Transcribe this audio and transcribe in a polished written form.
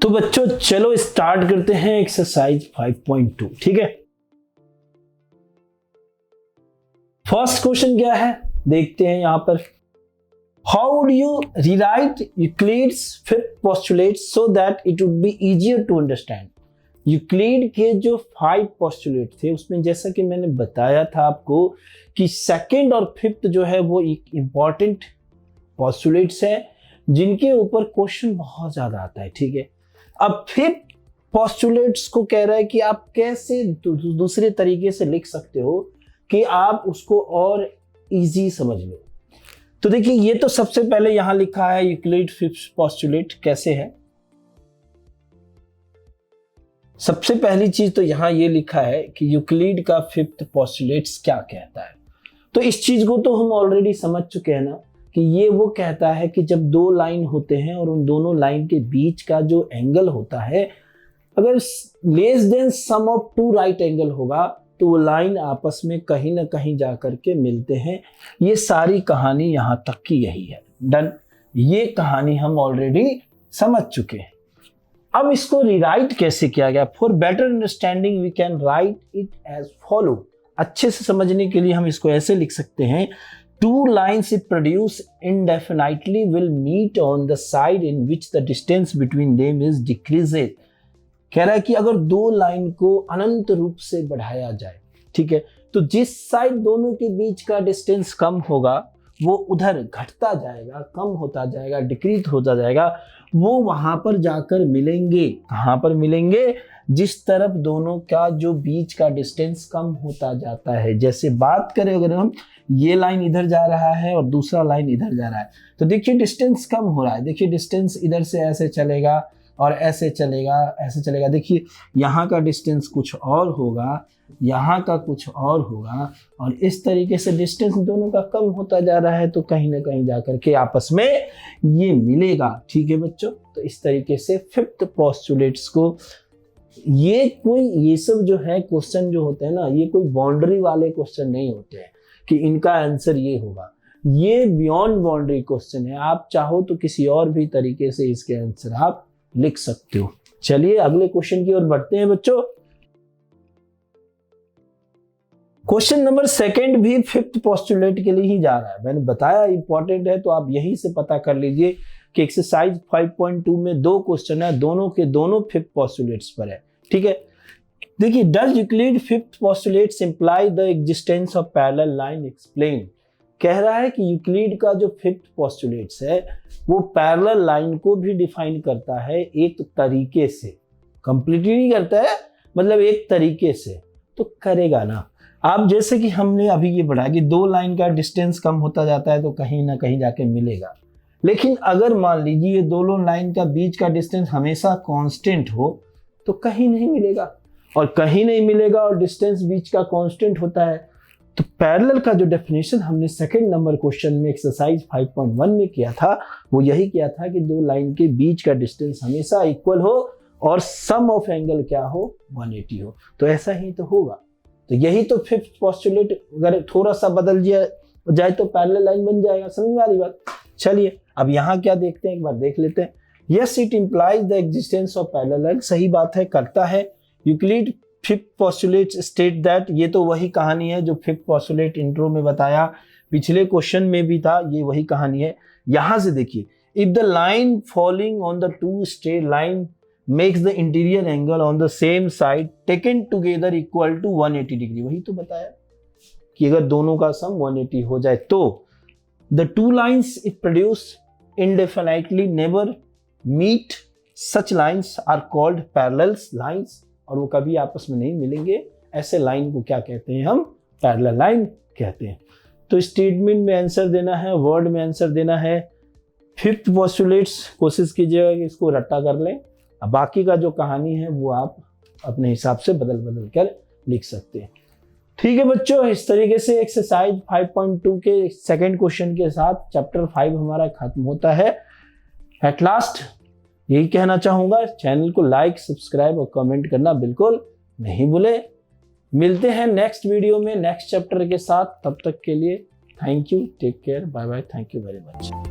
तो बच्चों चलो स्टार्ट करते हैं एक्सरसाइज 5.2। ठीक है, फर्स्ट क्वेश्चन क्या है देखते हैं यहां पर। How would you rewrite Euclid's fifth postulate so that it would be easier to understand. Euclid के जो 5 पोस्टुलेट थे उसमें जैसा कि मैंने बताया था आपको कि सेकंड और फिफ्थ जो है वो एक इंपॉर्टेंट पोस्टुलेट्स है जिनके ऊपर क्वेश्चन बहुत ज्यादा आता है। ठीक है, अब फिफ्थ पोस्टुलेट्स को कह रहा है कि आप कैसे दूसरे तरीके से लिख सकते हो कि आप उसको और इजी समझ लो। तो देखिए ये तो सबसे पहले यहां लिखा है यूक्लिड फिफ्थ पोस्टुलेट कैसे है। सबसे पहली चीज तो यहां ये लिखा है कि यूक्लिड का फिफ्थ पोस्टुलेट्स क्या कहता है। तो इस चीज को तो हम ऑलरेडी समझ चुके हैं ना कि ये वो कहता है कि जब दो लाइन होते हैं और उन दोनों लाइन के बीच का जो एंगल होता है अगर less than sum of 2 right angle होगा तो वो लाइन आपस में कहीं ना कहीं जाकर के मिलते हैं। ये सारी कहानी यहां तक की यही है। डन, ये कहानी हम ऑलरेडी समझ चुके हैं। अब इसको रिराइट कैसे किया गया। For better understanding we can write it as follow. अच्छे से समझने के लिए हम इसको ऐसे लिख सकते हैं, 2 lines if produced indefinitely will meet on the side in which the distance between them is decreases। कह रहा है कि अगर 2 लाइन को अनंत रूप से बढ़ाया जाए, ठीक है, तो जिस साइड दोनों के बीच का डिस्टेंस कम होगा वो उधर घटता जाएगा, कम होता जाएगा, डिक्रीज होता जाएगा, वो वहां पर जाकर मिलेंगे। कहां पर मिलेंगे? जिस तरफ दोनों का जो बीच का डिस्टेंस कम होता जाता है। जैसे बात करें अगर हम, ये लाइन इधर जा रहा है और दूसरा लाइन इधर जा रहा है तो देखिए डिस्टेंस कम हो रहा है। देखिए डिस्टेंस इधर से ऐसे चलेगा और ऐसे चलेगा, ऐसे चलेगा। देखिए यहाँ का डिस्टेंस कुछ और होगा, यहाँ का कुछ और होगा और इस तरीके से डिस्टेंस दोनों का कम होता जा रहा है तो कहीं ना कहीं जाकर के आपस में ये मिलेगा। ठीक है बच्चों, तो इस तरीके से फिफ्थ पोस्टुलेट्स को ये सब जो है क्वेश्चन जो होते हैं ना, ये कोई बाउंड्री वाले क्वेश्चन नहीं होते हैं कि इनका आंसर ये होगा। ये बियॉन्ड बाउंड्री क्वेश्चन है। आप चाहो तो किसी और भी तरीके से इसके आंसर आप लिख सकते हो। चलिए अगले क्वेश्चन की ओर बढ़ते हैं बच्चों। क्वेश्चन नंबर 2 भी फिफ्थ पोस्टुलेट के लिए ही जा रहा है। मैंने बताया इंपॉर्टेंट है तो आप यहीं से पता कर लीजिए कि एक्सरसाइज 5.2 में 2 क्वेश्चन है, दोनों के दोनों फिफ्थ पोस्टुलेट्स पर है। ठीक है, देखिए does Euclid fifth postulates imply the existence of parallel line explain. कह रहा है कि यूक्लिड का जो फिफ्थ पोस्टुलेट्स है वो पैरेलल लाइन को भी डिफाइन करता है एक तरीके से, कंप्लीटली नहीं करता है, मतलब एक तरीके से तो करेगा ना। आप जैसे कि हमने अभी ये पढ़ा कि 2 लाइन का डिस्टेंस कम होता जाता है तो कहीं ना कहीं जाके मिलेगा। लेकिन अगर मान लीजिए ये दोनों लाइन का बीच का डिस्टेंस हमेशा कांस्टेंट हो तो कहीं नहीं मिलेगा, और कहीं नहीं मिलेगा और डिस्टेंस बीच का कांस्टेंट होता है तो पैरेलल का जो डेफिनेशन हमने सेकंड नंबर क्वेश्चन में एक्सरसाइज 5.1 में किया था वो यही किया था कि 2 लाइन के बीच का डिस्टेंस हमेशा इक्वल हो और सम ऑफ एंगल क्या हो, 180 हो। तो ऐसा ही तो होगा। तो यही तो फिफ्थ पोस्टुलेट अगर थोड़ा सा बदल जाए तो पैरेलल लाइन बन जाएगा। समझ में आ रही बात? चलिए अब यहाँ क्या देखते हैं, एक बार देख लेते हैं। Yes it implies the existence of parallel line. सही बात है, करता है। Euclid fifth postulate state that, ये तो वही कहानी है जो फिफ्थ पोस्टुलेट इंट्रो में बताया, पिछले क्वेश्चन में भी था, ये वही कहानी है। यहां से देखिए, if the line following on the 2 straight line makes the interior angle on the same side taken together equal to 180 degree. वही तो बताया कि अगर दोनों का सम 180 हो जाए तो the 2 lines if produce indefinitely never meet, such lines are called parallel lines, और वो कभी आपस में नहीं मिलेंगे। ऐसे लाइन को क्या कहते हैं हम? पैरेलल लाइन कहते हैं। तो स्टेटमेंट में आंसर देना है, वर्ड में आंसर देना है। फिफ्थ पोस्टुलेट्स कोशिश कीजिएगा कि इसको रट्टा कर लें। अब बाकी का जो कहानी है वो आप अपने हिसाब से बदल बदल कर लिख सकते हैं। ठीक है बच्चों, इस तरीके से एक्सरसाइज 5.2 के सेकंड क्वेश्चन के साथ चैप्टर 5 हमारा खत्म होता है। एट लास्ट यही कहना चाहूंगा, चैनल को लाइक, सब्सक्राइब और कमेंट करना बिल्कुल नहीं भूले। मिलते हैं नेक्स्ट वीडियो में नेक्स्ट चैप्टर के साथ। तब तक के लिए thank you, take care, bye bye, thank you very much.